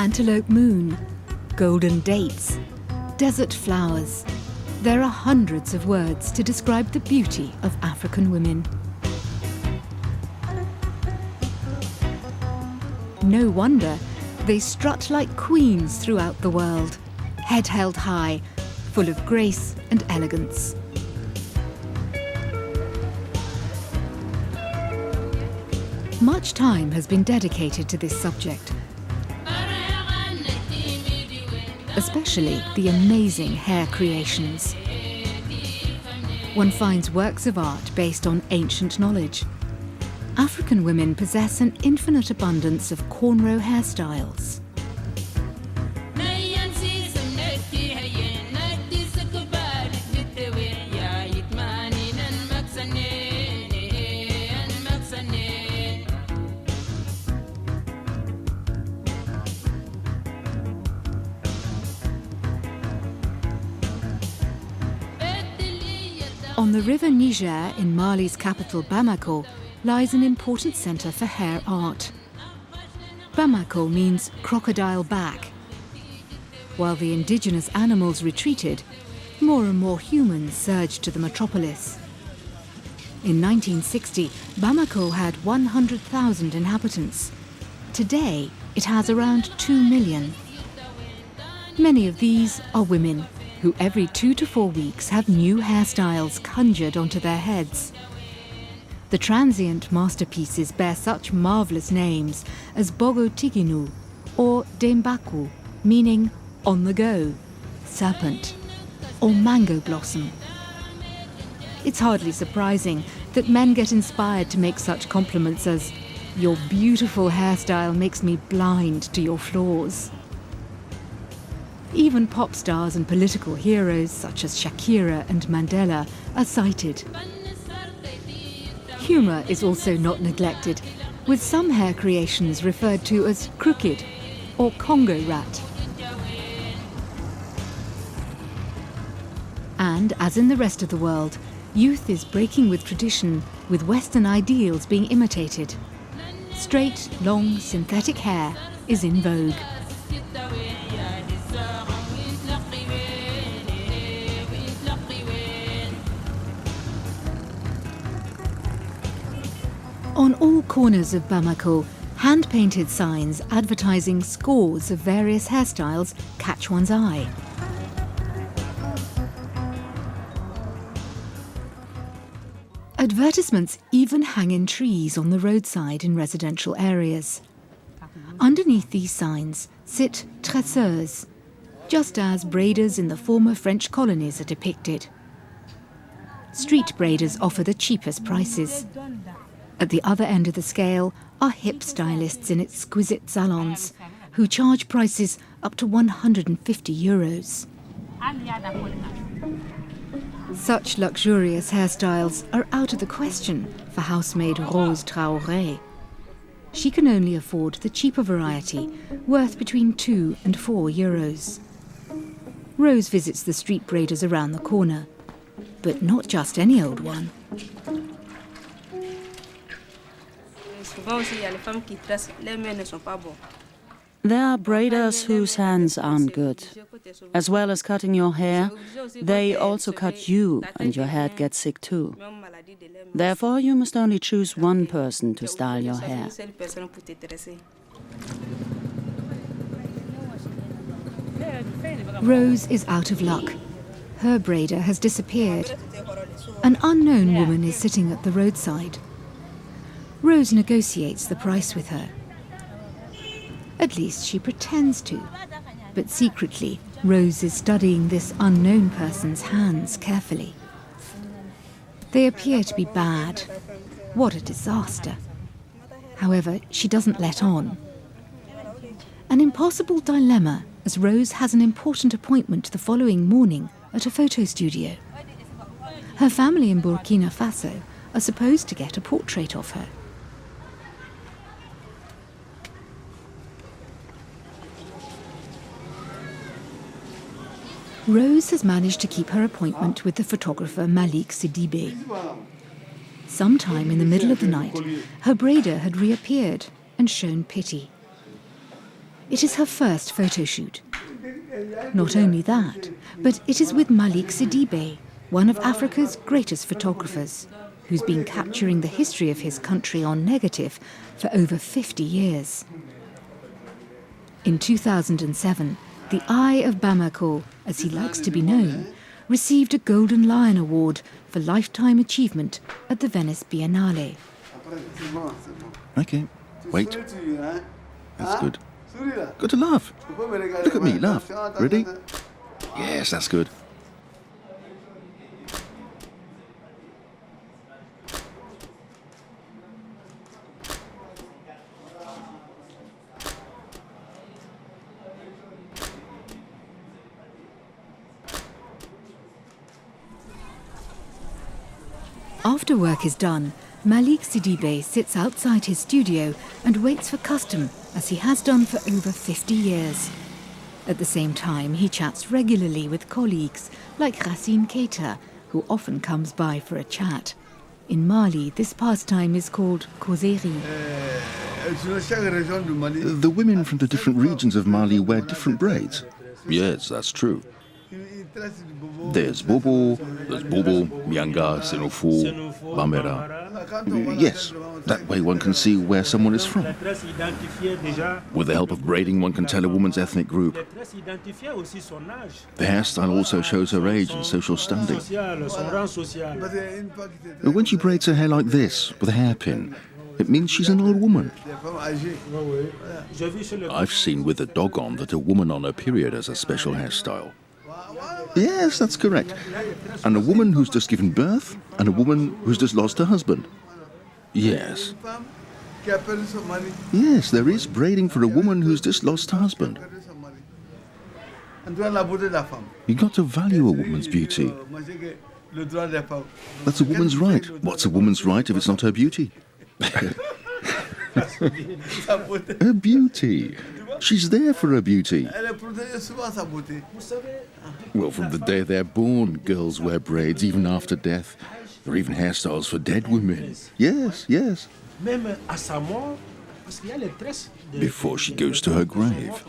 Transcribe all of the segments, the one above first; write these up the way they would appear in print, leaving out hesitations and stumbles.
antelope moon, golden dates, desert flowers. There are hundreds of words to describe the beauty of African women. No wonder they strut like queens throughout the world, head held high, full of grace and elegance. Much time has been dedicated to this subject, especially the amazing hair creations. One finds works of art based on ancient knowledge. African women possess an infinite abundance of cornrow hairstyles. On the river Niger in Mali's capital Bamako lies an important centre for hair art. Bamako means crocodile back. While the indigenous animals retreated, more and more humans surged to the metropolis. In 1960, Bamako had 100,000 inhabitants. Today, it has around 2 million. Many of these are women, who every 2 to 4 weeks have new hairstyles conjured onto their heads. The transient masterpieces bear such marvellous names as Bogo Tiginu or Dembaku, meaning on the go, serpent, or mango blossom. It's hardly surprising that men get inspired to make such compliments as, "Your beautiful hairstyle makes me blind to your flaws." Even pop stars and political heroes such as Shakira and Mandela are cited. Humour is also not neglected, with some hair creations referred to as crooked or Congo rat. And as in the rest of the world, youth is breaking with tradition, with Western ideals being imitated. Straight, long, synthetic hair is in vogue. On all corners of Bamako, hand-painted signs advertising scores of various hairstyles catch one's eye. Advertisements even hang in trees on the roadside in residential areas. Underneath these signs sit tresseurs, just as braiders in the former French colonies are depicted. Street braiders offer the cheapest prices. At the other end of the scale are hip stylists in exquisite salons, who charge prices up to €150. Such luxurious hairstyles are out of the question for housemaid Rose Traoré. She can only afford the cheaper variety, worth between €2 and €4. Rose visits the street braiders around the corner, but not just any old one. There are braiders whose hands aren't good. As well as cutting your hair, they also cut you, and your head gets sick too. Therefore, you must only choose one person to style your hair. Rose is out of luck. Her braider has disappeared. An unknown woman is sitting at the roadside. Rose negotiates the price with her. At least she pretends to. But secretly, Rose is studying this unknown person's hands carefully. They appear to be bad. What a disaster. However, she doesn't let on. An impossible dilemma, as Rose has an important appointment the following morning at a photo studio. Her family in Burkina Faso are supposed to get a portrait of her. Rose has managed to keep her appointment with the photographer Malik Sidibé. Sometime in the middle of the night, her braider had reappeared and shown pity. It is her first photo shoot. Not only that, but it is with Malick Sidibé, one of Africa's greatest photographers, who's been capturing the history of his country on negative for over 50 years. In 2007, the Eye of Bamako, as he likes to be known, received a Golden Lion Award for Lifetime Achievement at the Venice Biennale. Okay, wait. That's good. Good to laugh. Look at me, laugh. Ready? Yes, that's good. After work is done, Malick Sidibé sits outside his studio and waits for custom, as he has done for over 50 years. At the same time, he chats regularly with colleagues like Racine Keita, who often comes by for a chat. In Mali, this pastime is called causerie. The women from the different regions of Mali wear different braids. Yes, that's true. There's Bobo, Mianga, Senofo, Bambera. Yes, that way one can see where someone is from. With the help of braiding, one can tell a woman's ethnic group. The hairstyle also shows her age and social standing. When she braids her hair like this, with a hairpin, it means she's an old woman. I've seen with a dog on that a woman on her period has a special hairstyle. Yes, that's correct. And a woman who's just given birth, and a woman who's just lost her husband. Yes. Yes, there is braiding for a woman who's just lost her husband. You've got to value a woman's beauty. That's a woman's right. What's a woman's right if it's not her beauty? Her beauty. She's there for her beauty. Well, from the day they're born, girls wear braids even after death. There are even hairstyles for dead women. Yes, yes. Before she goes to her grave.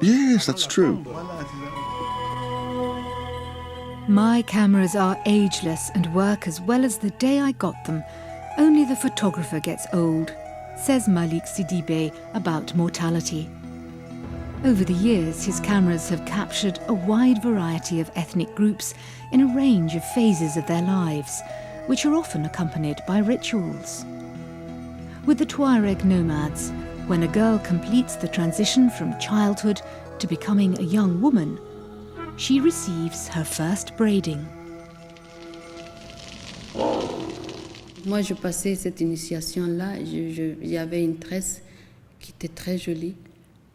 Yes, that's true. My cameras are ageless and work as well as the day I got them. Only the photographer gets old, says Malick Sidibé about mortality. Over the years, his cameras have captured a wide variety of ethnic groups in a range of phases of their lives, which are often accompanied by rituals. With the Tuareg nomads, when a girl completes the transition from childhood to becoming a young woman, she receives her first braiding. Moi, je passais cette initiation-là, il y avait une tresse qui était très jolie.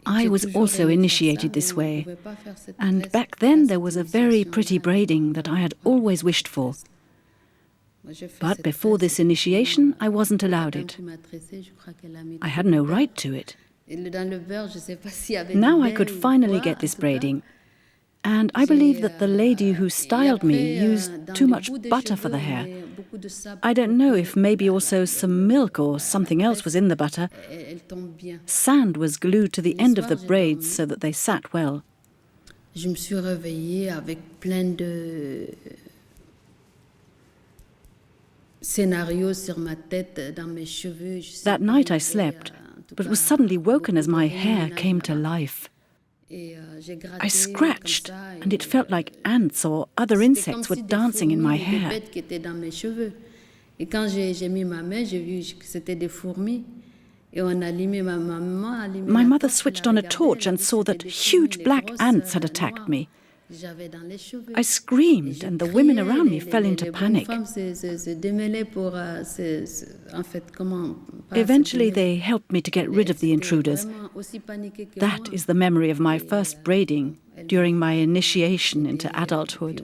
I was also initiated this way, and back then there was a very pretty braiding that I had always wished for. But before this initiation, I wasn't allowed it. I had no right to it. Now I could finally get this braiding, and I believe that the lady who styled me used too much butter for the hair. I don't know if maybe also some milk or something else was in the butter. Sand was glued to the end of the braids so that they sat well. Je me suis réveillée avec plein de scénarios sur ma tête, dans mes cheveux. That night I slept, but was suddenly woken as my hair came to life. I scratched, and it felt like ants or other insects were dancing in my hair. My mother switched on a torch and saw that huge black ants had attacked me. I screamed, and the women around me fell into panic. Eventually, they helped me to get rid of the intruders. That is the memory of my first braiding during my initiation into adulthood.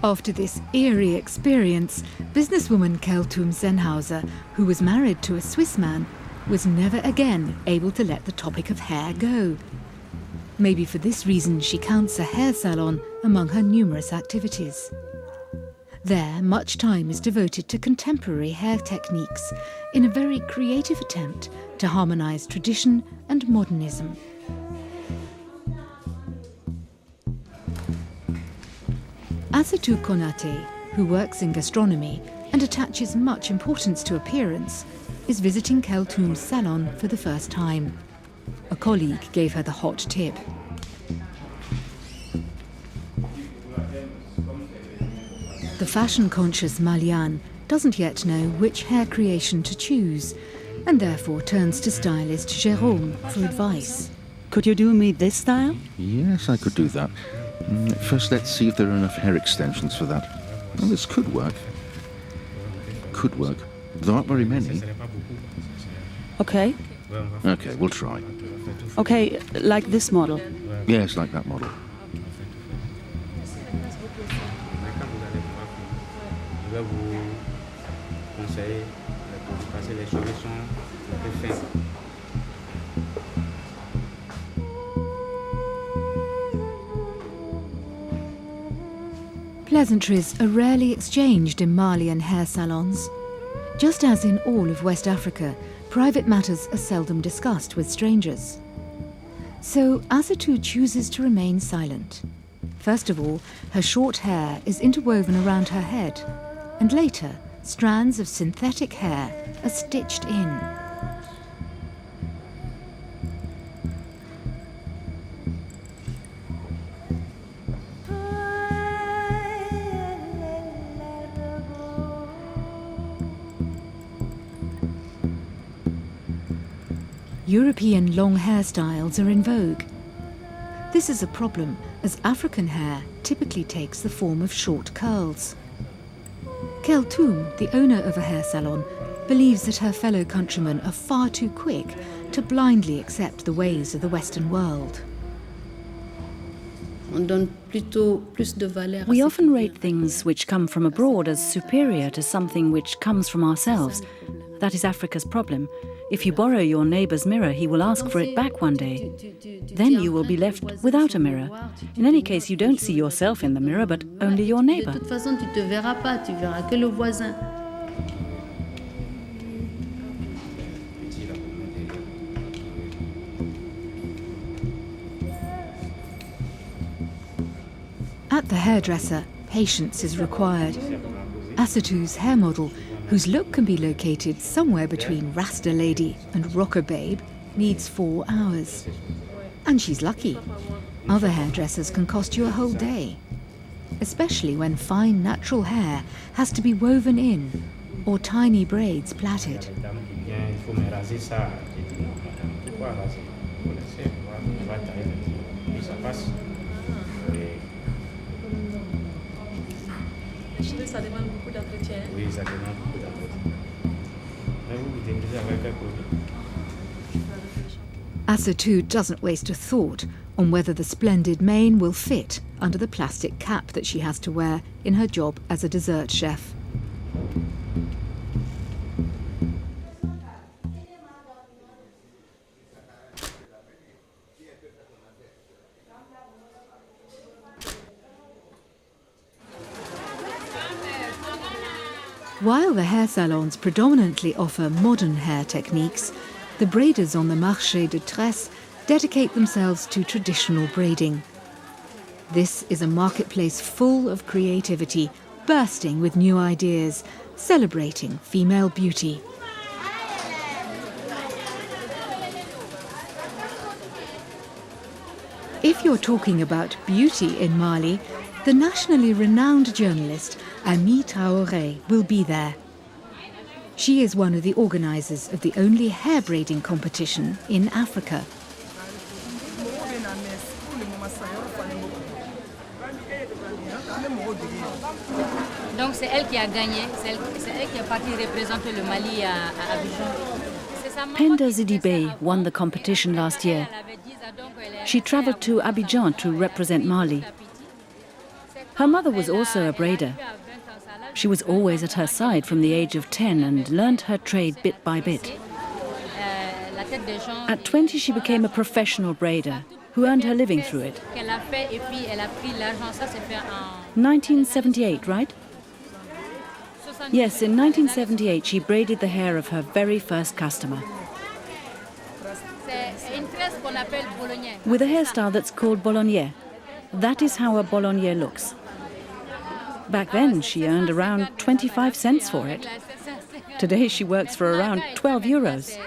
After this eerie experience, businesswoman Keltum Sennhauser, who was married to a Swiss man, was never again able to let the topic of hair go. Maybe for this reason she counts a hair salon among her numerous activities. There, much time is devoted to contemporary hair techniques in a very creative attempt to harmonise tradition and modernism. Asatou Konate, who works in gastronomy and attaches much importance to appearance, is visiting Keltoum's salon for the first time. A colleague gave her the hot tip. The fashion-conscious Malian doesn't yet know which hair creation to choose, and therefore turns to stylist Jérôme for advice. Could you do me this style? Yes, I could do that. First, let's see if there are enough hair extensions for that. Well, this could work. Could work. There aren't very many. Okay. Okay, we'll try. Okay, like this model. Yes, like that model. Pleasantries are rarely exchanged in Malian hair salons. Just as in all of West Africa, private matters are seldom discussed with strangers. So Asatou chooses to remain silent. First of all, her short hair is interwoven around her head, and later, strands of synthetic hair are stitched in. European long hairstyles are in vogue. This is a problem, as African hair typically takes the form of short curls. Keltoum, the owner of a hair salon, believes that her fellow countrymen are far too quick to blindly accept the ways of the Western world. We often rate things which come from abroad as superior to something which comes from ourselves. That is Africa's problem. If you borrow your neighbour's mirror, he will ask for it back one day. Then you will be left without a mirror. In any case, you don't see yourself in the mirror, but only your neighbour. At the hairdresser, patience is required. Asatou's hair model, whose look can be located somewhere between Rasta Lady and Rocker Babe, needs 4 hours. And she's lucky. Other hairdressers can cost you a whole day, especially when fine natural hair has to be woven in or tiny braids plaited. Asatou doesn't waste a thought on whether the splendid mane will fit under the plastic cap that she has to wear in her job as a dessert chef. While the hair salons predominantly offer modern hair techniques, the braiders on the Marché de Tresse dedicate themselves to traditional braiding. This is a marketplace full of creativity, bursting with new ideas, celebrating female beauty. If you're talking about beauty in Mali, the nationally renowned journalist Ami Traoré will be there. She is one of the organisers of the only hair braiding competition in Africa. Donc c'est elle qui a gagné, c'est elle qui est partie représenter le Mali à Abidjan. Penda Zidibé won the competition last year. She travelled to Abidjan to represent Mali. Her mother was also a braider. She was always at her side from the age of 10 and learned her trade bit by bit. At 20, she became a professional braider who earned her living through it. 1978, right? Yes, in 1978 she braided the hair of her very first customer with a hairstyle that's called bolognier. That is how a bolognier looks. Back then she earned around 25 cents for it. Today she works for around 12 euros.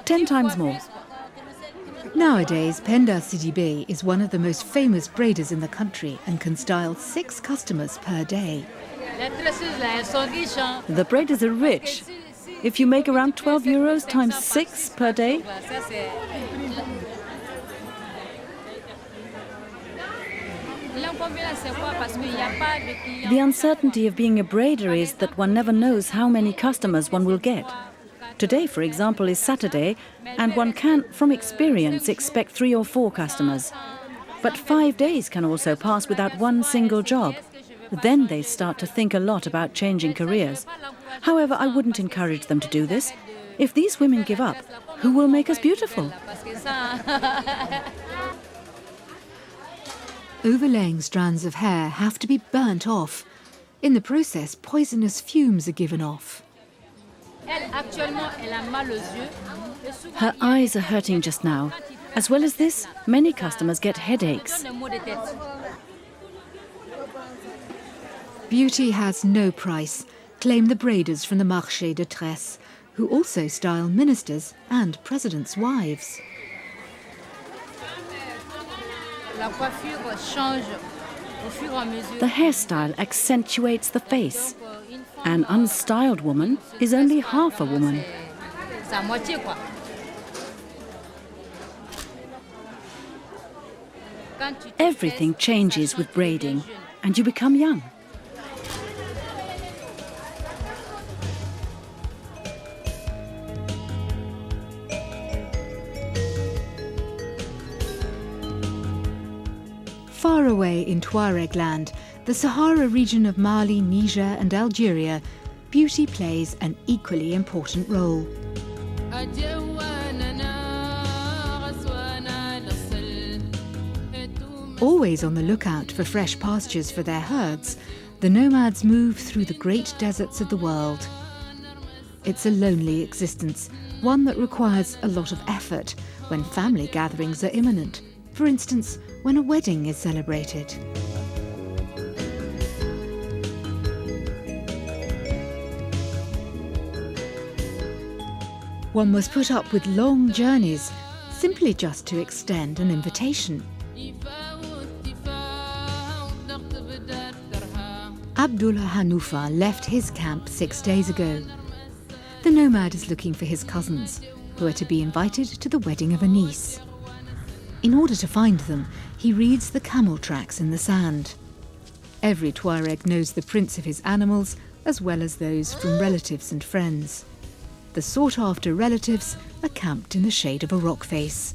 10 times more. Nowadays, Penda Sidibe is one of the most famous braiders in the country and can style 6 customers per day. The braiders are rich. If you make around 12 euros times 6 per day, the uncertainty of being a braider is that one never knows how many customers one will get. Today, for example, is Saturday, and one can, from experience, expect 3 or 4 customers. But 5 days can also pass without one single job. Then they start to think a lot about changing careers. However, I wouldn't encourage them to do this. If these women give up, who will make us beautiful? Overlaying strands of hair have to be burnt off. In the process, poisonous fumes are given off. Her eyes are hurting just now. As well as this, many customers get headaches. Beauty has no price, claim the braiders from the Marché de Tresse, who also style ministers and presidents' wives. The hairstyle accentuates the face. An unstyled woman is only half a woman. Everything changes with braiding, and you become young. Far away in Tuareg land, the Sahara region of Mali, Niger and Algeria, beauty plays an equally important role. Always on the lookout for fresh pastures for their herds, the nomads move through the great deserts of the world. It's a lonely existence, one that requires a lot of effort when family gatherings are imminent. For instance, when a wedding is celebrated. One must put up with long journeys simply just to extend an invitation. Abdullah Hanufa left his camp 6 days ago. The nomad is looking for his cousins, who are to be invited to the wedding of a niece. In order to find them, he reads the camel tracks in the sand. Every Tuareg knows the prints of his animals, as well as those from relatives and friends. The sought-after relatives are camped in the shade of a rock face.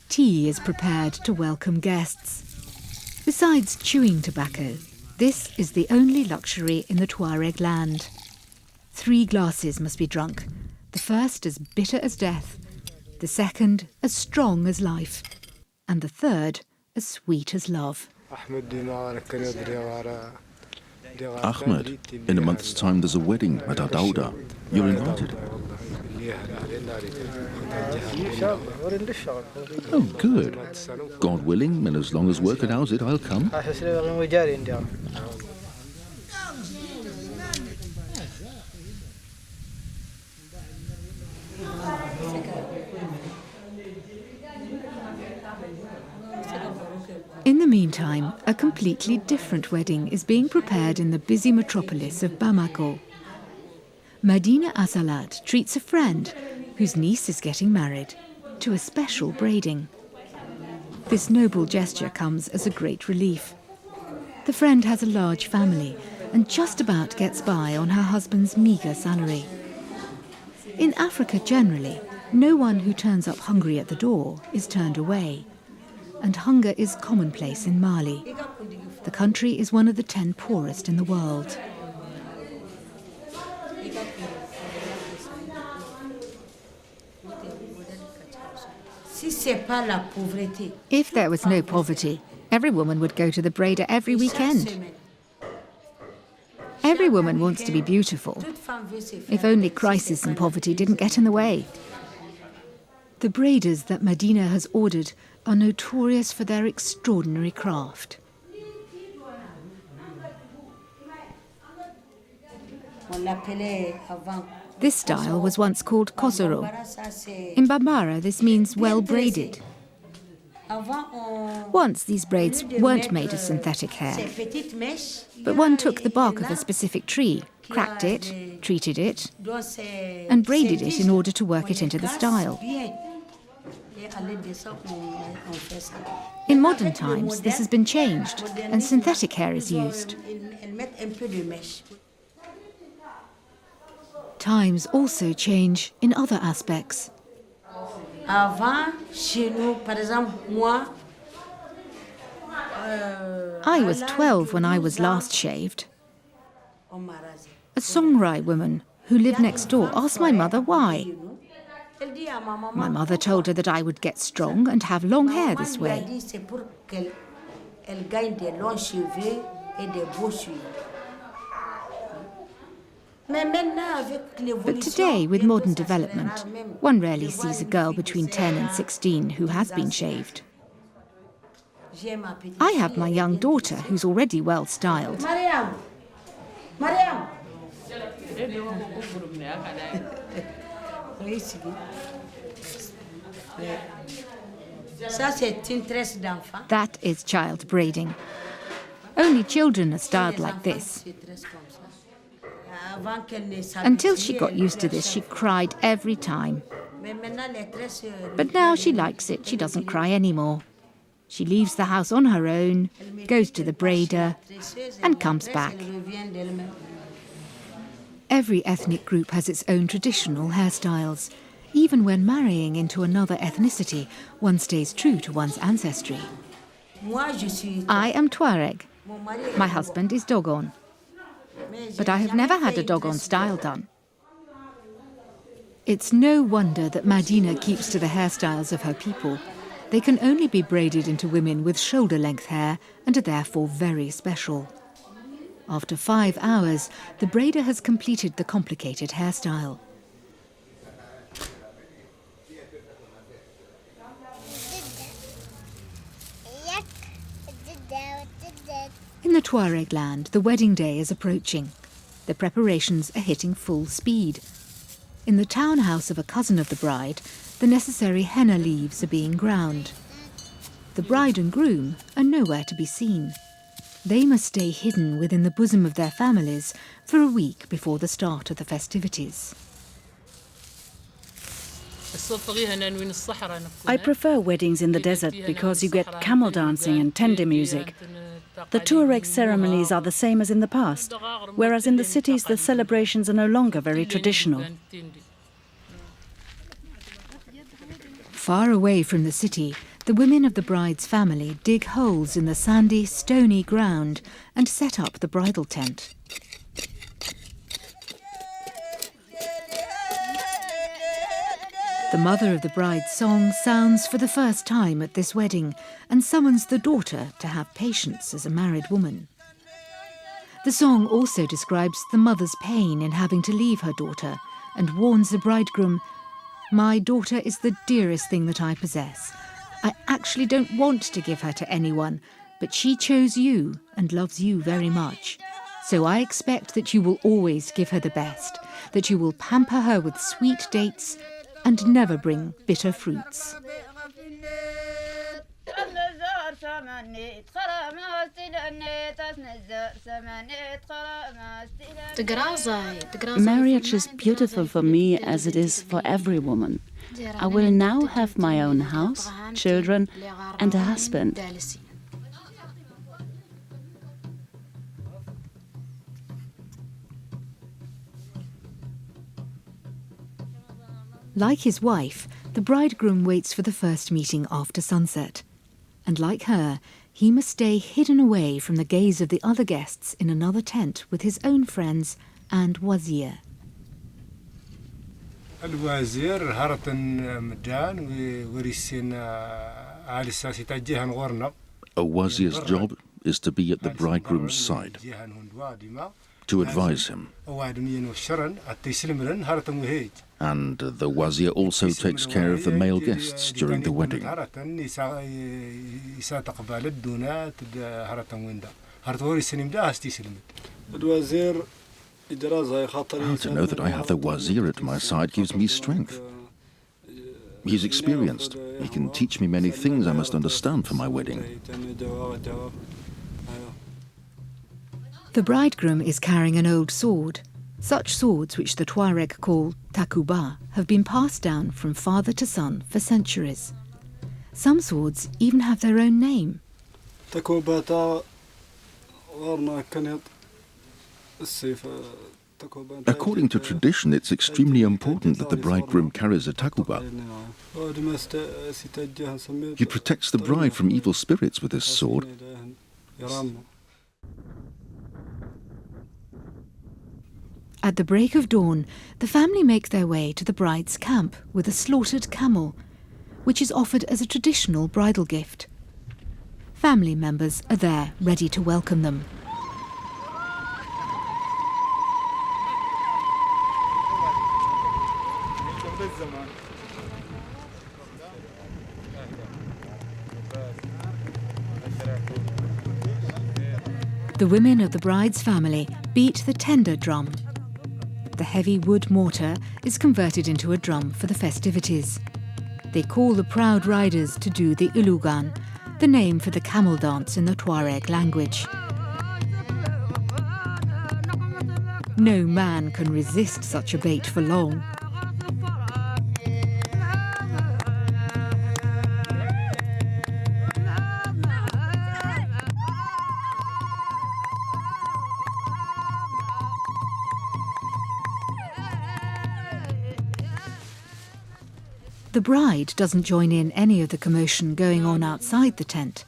Tea is prepared to welcome guests. Besides chewing tobacco, this is the only luxury in the Tuareg land. 3 glasses must be drunk, the first as bitter as death, the second as strong as life, and the third as sweet as love. Ahmed, in a month's time there's a wedding at Adauda. You're invited. Oh, good. God willing, and as long as work allows it, I'll come. In the meantime, a completely different wedding is being prepared in the busy metropolis of Bamako. Madina Asalat treats a friend whose niece is getting married to a special braiding. This noble gesture comes as a great relief. The friend has a large family and just about gets by on her husband's meagre salary. In Africa generally, no one who turns up hungry at the door is turned away. And hunger is commonplace in Mali. The country is one of the 10 poorest in the world. If there was no poverty, every woman would go to the braider every weekend. Every woman wants to be beautiful, if only crisis and poverty didn't get in the way. The braiders that Medina has ordered are notorious for their extraordinary craft. This style was once called kosoro. In Bambara, this means well braided. Once these braids weren't made of synthetic hair, but one took the bark of a specific tree, cracked it, treated it, and braided it in order to work it into the style. In modern times, this has been changed, and synthetic hair is used. Times also change in other aspects. I was 12 when I was last shaved. A Songrai woman who lived next door asked my mother why. My mother told her that I would get strong and have long hair this way. But today, with modern development, one rarely sees a girl between 10 and 16 who has been shaved. I have my young daughter who's already well styled. That is child braiding. Only children are styled like this. Until she got used to this, she cried every time. But now she likes it, she doesn't cry anymore. She leaves the house on her own, goes to the braider, and comes back. Every ethnic group has its own traditional hairstyles. Even when marrying into another ethnicity, one stays true to one's ancestry. I am Tuareg. My husband is Dogon. But I have never had a Dogon style done. It's no wonder that Medina keeps to the hairstyles of her people. They can only be braided into women with shoulder-length hair and are therefore very special. After 5 hours, the braider has completed the complicated hairstyle. In the Tuareg land, the wedding day is approaching. The preparations are hitting full speed. In the townhouse of a cousin of the bride, the necessary henna leaves are being ground. The bride and groom are nowhere to be seen. They must stay hidden within the bosom of their families for a week before the start of the festivities. I prefer weddings in the desert because you get camel dancing and tende music. The Tuareg ceremonies are the same as in the past, whereas in the cities the celebrations are no longer very traditional. Far away from the city, the women of the bride's family dig holes in the sandy, stony ground and set up the bridal tent. The mother of the bride's song sounds for the first time at this wedding and summons the daughter to have patience as a married woman. The song also describes the mother's pain in having to leave her daughter and warns the bridegroom, "My daughter is the dearest thing that I possess. I actually don't want to give her to anyone, but she chose you and loves you very much. So I expect that you will always give her the best, that you will pamper her with sweet dates and never bring bitter fruits." Marriage is beautiful for me as it is for every woman. I will now have my own house, children, and a husband. Like his wife, the bridegroom waits for the first meeting after sunset. And like her, he must stay hidden away from the gaze of the other guests in another tent with his own friends and wazir. A wazir's job is to be at the bridegroom's side, to advise him. And the wazir also takes care of the male guests during the wedding. To know that I have the wazir at my side gives me strength. He's experienced. He can teach me many things I must understand for my wedding. The bridegroom is carrying an old sword. Such swords, which the Tuareg call takuba, have been passed down from father to son for centuries. Some swords even have their own name. According to tradition, it's extremely important that the bridegroom carries a takuba. He protects the bride from evil spirits with this sword. At the break of dawn, the family make their way to the bride's camp with a slaughtered camel, which is offered as a traditional bridal gift. Family members are there, ready to welcome them. The women of the bride's family beat the tender drum. The heavy wood mortar is converted into a drum for the festivities. They call the proud riders to do the ulugan, the name for the camel dance in the Tuareg language. No man can resist such a bait for long. The bride doesn't join in any of the commotion going on outside the tent.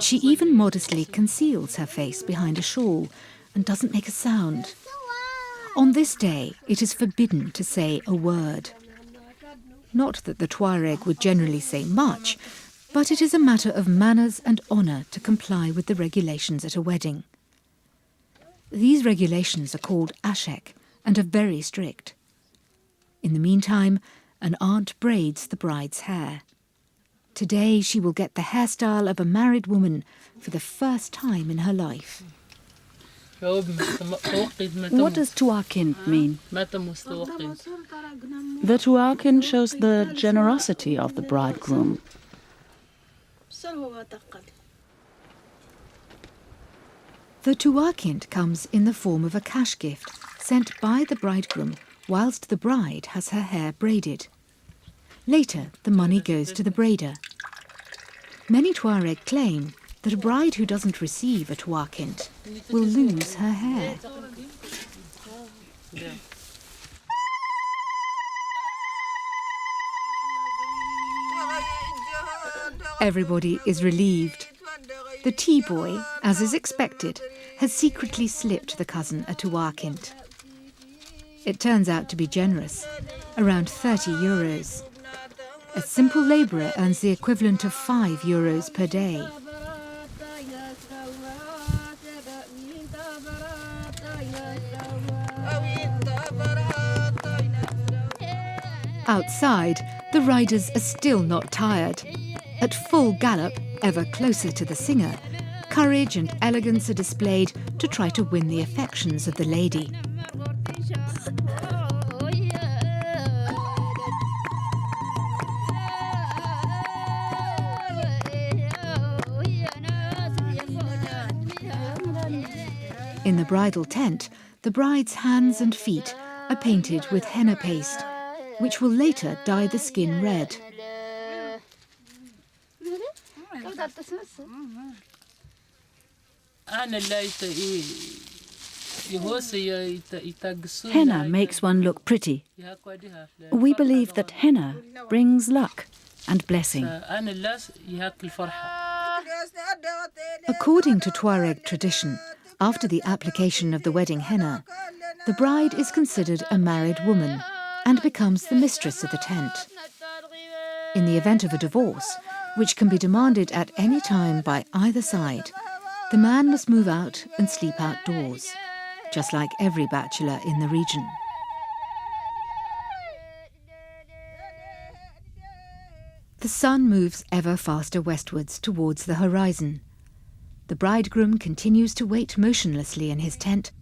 She even modestly conceals her face behind a shawl and doesn't make a sound. On this day, it is forbidden to say a word. Not that the Tuareg would generally say much, but it is a matter of manners and honour to comply with the regulations at a wedding. These regulations are called ashek and are very strict. In the meantime, an aunt braids the bride's hair. Today she will get the hairstyle of a married woman for the first time in her life. What does tuakind mean? The tuakind shows the generosity of the bridegroom. The tuakind comes in the form of a cash gift sent by the bridegroom whilst the bride has her hair braided. Later, the money goes to the braider. Many Tuareg claim that a bride who doesn't receive a tuakind will lose her hair. Everybody is relieved. The tea boy, as is expected, has secretly slipped the cousin a tuakind. It turns out to be generous, around 30 euros. A simple labourer earns the equivalent of 5 euros per day. Outside, the riders are still not tired. At full gallop, ever closer to the singer, courage and elegance are displayed to try to win the affections of the lady. In the bridal tent, the bride's hands and feet are painted with henna paste, which will later dye the skin red. Henna makes one look pretty. We believe that henna brings luck and blessing. According to Tuareg tradition, after the application of the wedding henna, the bride is considered a married woman and becomes the mistress of the tent. In the event of a divorce, which can be demanded at any time by either side, the man must move out and sleep outdoors, just like every bachelor in the region. The sun moves ever faster westwards towards the horizon. The bridegroom continues to wait motionlessly in his tent,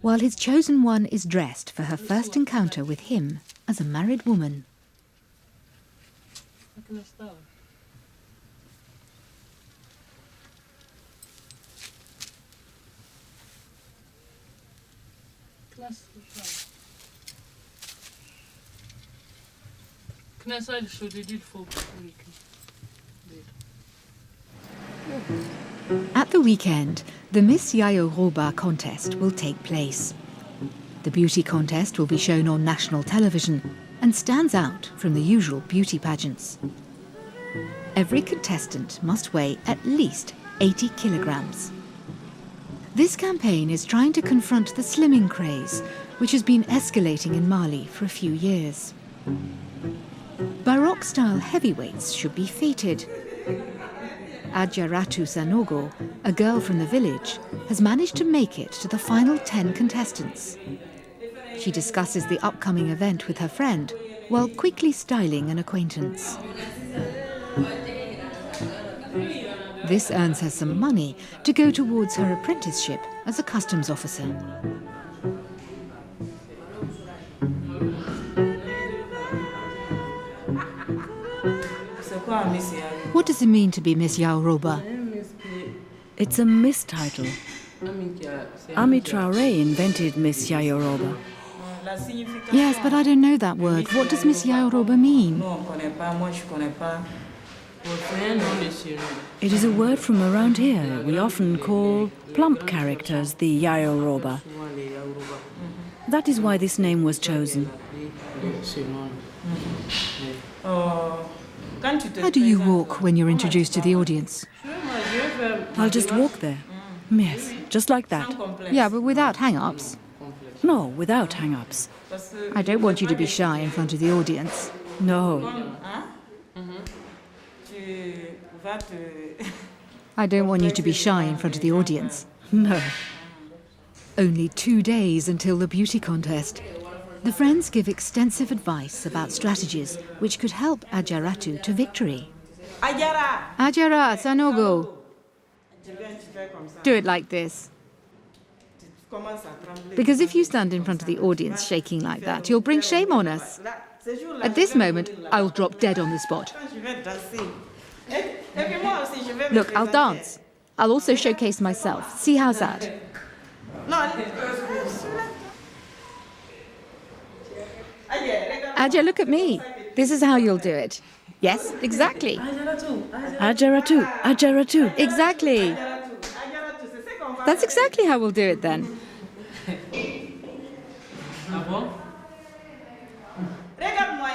while his chosen one is dressed for her first encounter with him as a married woman. At the weekend, the Miss Yayo-Roba contest will take place. The beauty contest will be shown on national television and stands out from the usual beauty pageants. Every contestant must weigh at least 80 kilograms. This campaign is trying to confront the slimming craze, which has been escalating in Mali for a few years. Baroque-style heavyweights should be feted. Adjaratu Sanogo, a girl from the village, has managed to make it to the final 10 contestants. She discusses the upcoming event with her friend while quickly styling an acquaintance. This earns her some money to go towards her apprenticeship as a customs officer. What does it mean to be Miss Yayo-Roba? It's a mistitle. Ami Traoré invented Miss Yayo-Roba. Yes, but I don't know that word. What does Miss Yayo-Roba mean? It is a word from around here. We often call plump characters the Yayo-Roba. That is why this name was chosen. How do you walk when you're introduced to the audience? I'll just walk there. Yes, just like that. Yeah, but without hang-ups. No, without hang-ups. I don't want you to be shy in front of the audience. No. I don't want you to be shy in front of the audience. No. Only 2 days until the beauty contest. The friends give extensive advice about strategies which could help Adjaratu to victory. Adjara, Sanogo. Do it like this. Because if you stand in front of the audience shaking like that, you'll bring shame on us. At this moment, I will drop dead on the spot. Look, I'll dance. I'll also showcase myself. See how's that? Adja, look at me. This is how you'll do it. Yes, exactly. Adjaratu, Adjaratu. Exactly. That's exactly how we'll do it then.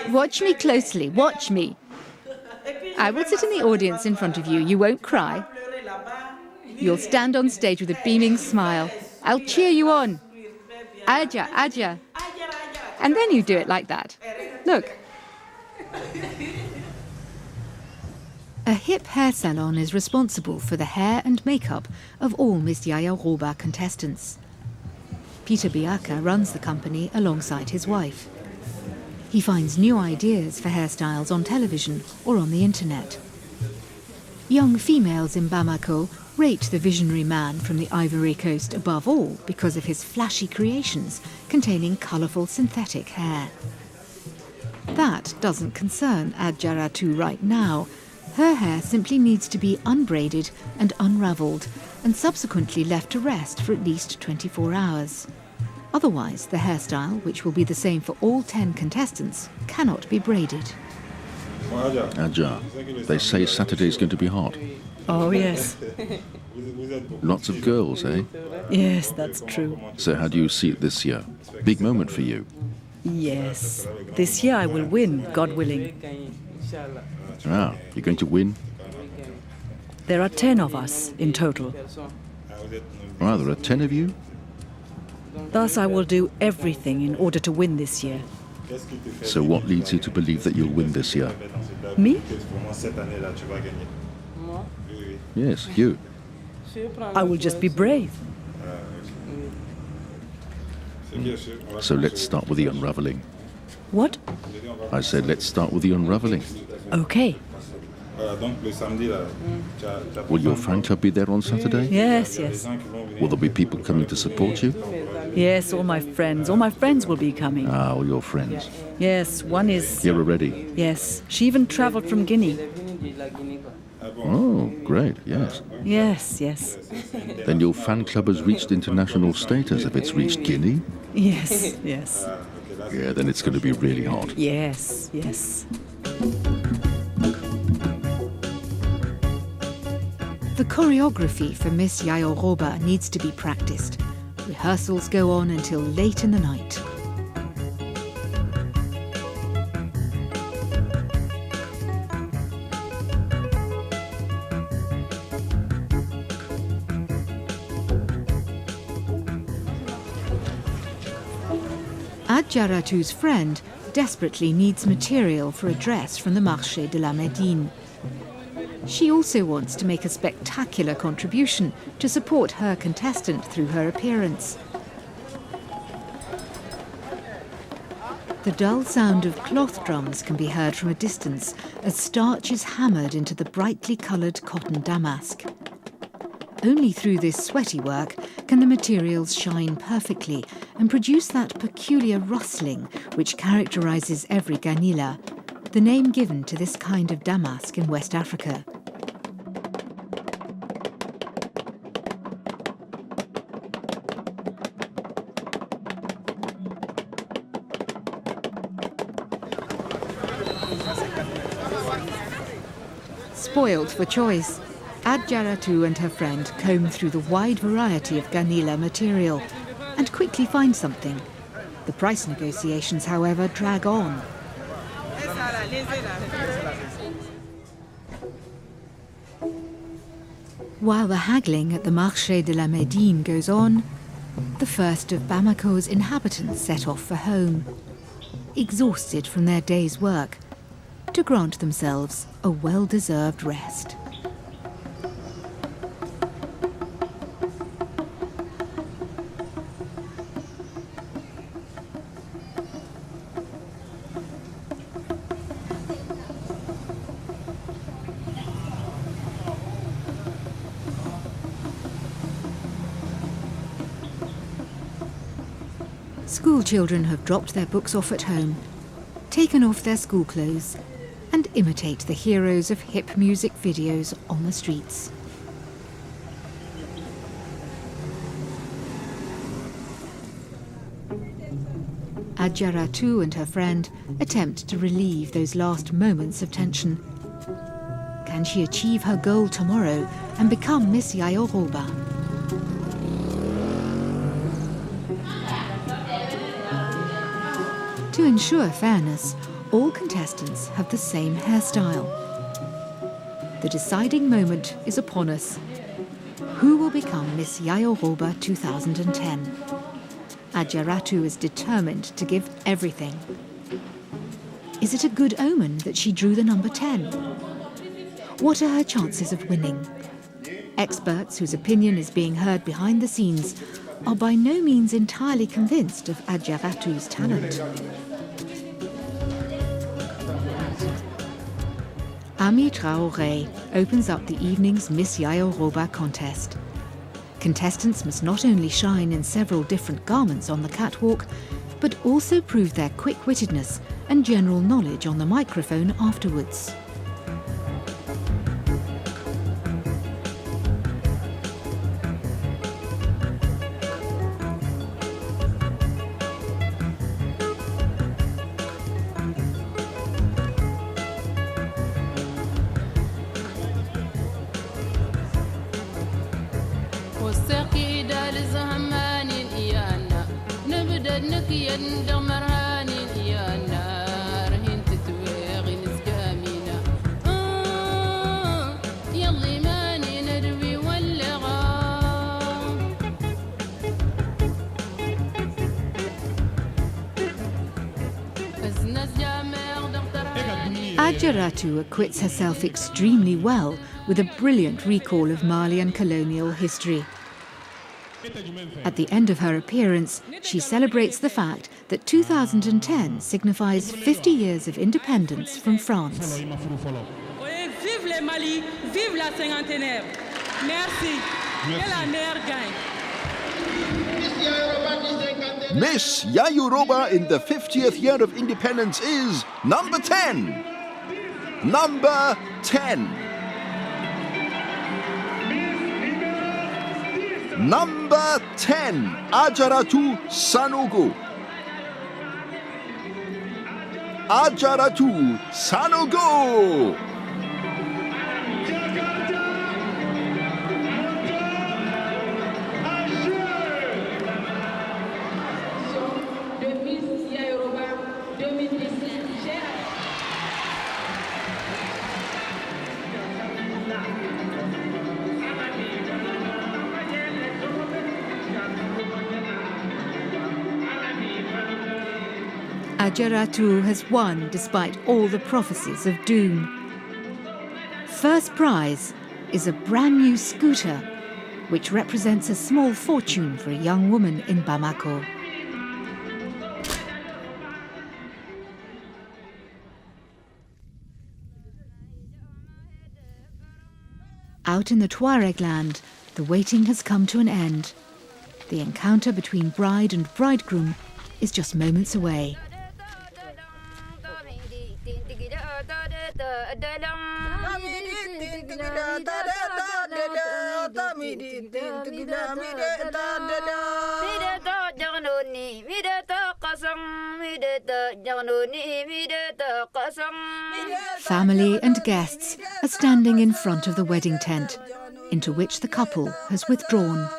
Watch me closely. Watch me. I will sit in the audience in front of you. You won't cry. You'll stand on stage with a beaming smile. I'll cheer you on. Adja, Adja. And then you do it like that. Look. A hip hair salon is responsible for the hair and makeup of all Miss Yayo-Roba contestants. Peter Biaka runs the company alongside his wife. He finds new ideas for hairstyles on television or on the internet. Young females in Bamako rate the visionary man from the Ivory Coast above all because of his flashy creations containing colourful synthetic hair. That doesn't concern Adjaratu right now. Her hair simply needs to be unbraided and unravelled and subsequently left to rest for at least 24 hours. Otherwise, the hairstyle, which will be the same for all 10 contestants, cannot be braided. Adja, they say Saturday's going to be hot. Oh, yes. Lots of girls, eh? Yes, that's true. So how do you see it this year? Big moment for you. Yes. This year I will win, God willing. Ah, you're going to win? There are 10 of us in total. Ah, there are 10 of you? Thus I will do everything in order to win this year. So what leads you to believe that you'll win this year? Me? Yes, you. I will just be brave. So let's start with the unraveling. What? I said let's start with the unraveling. Okay. Will your fan club be there on Saturday? Yes, yes. Will there be people coming to support you? Yes, all my friends will be coming. Ah, all your friends. Yes, one is... You're already? Yes, she even traveled from Guinea. Oh, great, yes. Yes, yes. Then your fan club has reached international status if it's reached Guinea? Yes, yes. Yeah, then it's going to be really hot. Yes, yes. The choreography for Miss Yayoroba needs to be practiced. Rehearsals go on until late in the night. Adjaratu's friend desperately needs material for a dress from the Marché de la Médine. She also wants to make a spectacular contribution to support her contestant through her appearance. The dull sound of cloth drums can be heard from a distance as starch is hammered into the brightly coloured cotton damask. Only through this sweaty work can the materials shine perfectly and produce that peculiar rustling which characterises every ganila, the name given to this kind of damask in West Africa. Spoiled for choice, Adjaratu and her friend comb through the wide variety of ganila material and quickly find something. The price negotiations, however, drag on. While the haggling at the Marché de la Médine goes on, the first of Bamako's inhabitants set off for home, exhausted from their day's work, to grant themselves a well-deserved rest. School children have dropped their books off at home, taken off their school clothes, and imitate the heroes of hip music videos on the streets. Adjaratu and her friend attempt to relieve those last moments of tension. Can she achieve her goal tomorrow and become Miss Yayoroba? To ensure fairness, all contestants have the same hairstyle. The deciding moment is upon us. Who will become Miss Yayoroba 2010? Adjaratu is determined to give everything. Is it a good omen that she drew the number 10? What are her chances of winning? Experts whose opinion is being heard behind the scenes are by no means entirely convinced of Adjaratu's talent. Ami Traoré opens up the evening's Miss Yayoroba contest. Contestants must not only shine in several different garments on the catwalk, but also prove their quick-wittedness and general knowledge on the microphone afterwards. Adjaratu acquits herself extremely well with a brilliant recall of Malian colonial history. At the end of her appearance, she celebrates the fact that 2010 signifies 50 years of independence from France. Vive le Mali, vive la cinquantenaire. Merci. Que la meilleure gagne. Miss Yayoruba in the 50th year of independence is number 10. Number 10. Number 10, Adjaratu Sanogo. Adjaratu Sanogo. Adjaratu has won despite all the prophecies of doom. First prize is a brand new scooter, which represents a small fortune for a young woman in Bamako. Out in the Tuareg land, the waiting has come to an end. The encounter between bride and bridegroom is just moments away. Family and guests are standing in front of the wedding tent, into which the couple has withdrawn.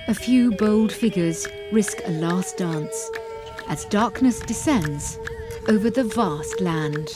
A few bold figures risk a last dance as darkness descends over the vast land.